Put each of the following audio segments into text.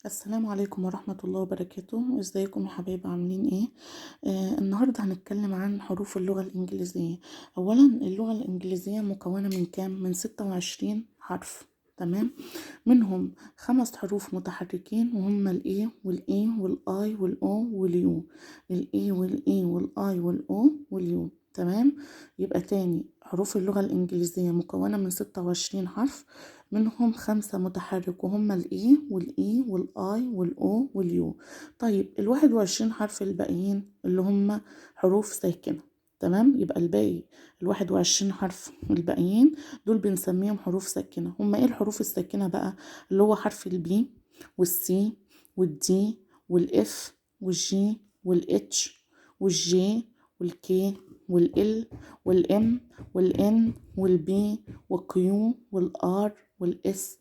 السلام عليكم ورحمة الله وبركاته. ازيكم يا حبايبي، عاملين ايه؟ النهاردة هنتكلم عن حروف اللغة الإنجليزية. أولا، اللغة الإنجليزية مكونة من كام؟ من 26 حرف. تمام. منهم 5 حروف متحركين، وهم ال A وال E وال I وال O وال U. ال A وال E وال I وال O وال U. تمام. يبقى تاني، حروف اللغة الإنجليزية مكونة من 26 حرف، منهم 5 متحرك، وهم ال E وال E وال I وال O وال U. طيب، ال21 حرف الباقيين اللي هم حروف ساكنة. تمام. يبقى الباقي، ال21 حرف الباقيين دول بنسميهم حروف ساكنة. هما ايه الحروف الساكنة بقى؟ اللي هو حرف البي والسي والدي والاف والجي والاتش والجي والكي والال والام والان والبي والكيو والار والاس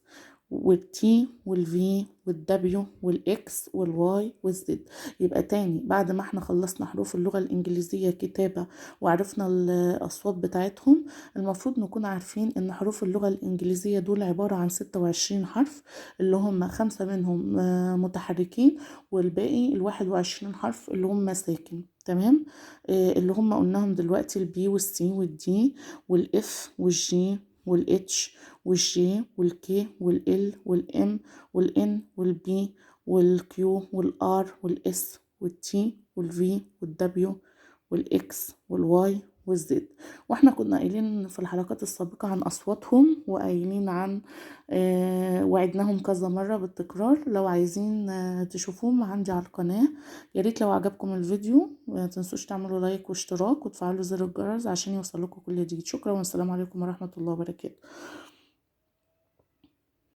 والتي والفي والدبليو والاكس والواي والزد. يبقى تاني، بعد ما احنا خلصنا حروف اللغة الإنجليزية كتابة وعرفنا الأصوات بتاعتهم، المفروض نكون عارفين ان حروف اللغة الإنجليزية دول عبارة عن 26 حرف، اللي هم 5 منهم متحركين، والباقي ال21 حرف اللي هم ساكن. تمام. اللي هم قلناهم دلوقتي: البي والسي والدي والاف والجي والاتش والجي والكي والال والام والان والبي والكيو والار والاس والتي والفي والدبليو والاكس والواي والزد. واحنا كنا قايلين في الحلقات السابقة عن اصواتهم، وقايلين عن وعدناهم كذا مرة بالتكرار. لو عايزين تشوفوهم عندي على القناة، ياريت لو عجبكم الفيديو ما تنسوش تعملوا لايك واشتراك وتفعلوا زر الجرس عشان يوصلكوا كل جديد. شكرا، والسلام عليكم ورحمة الله وبركاته.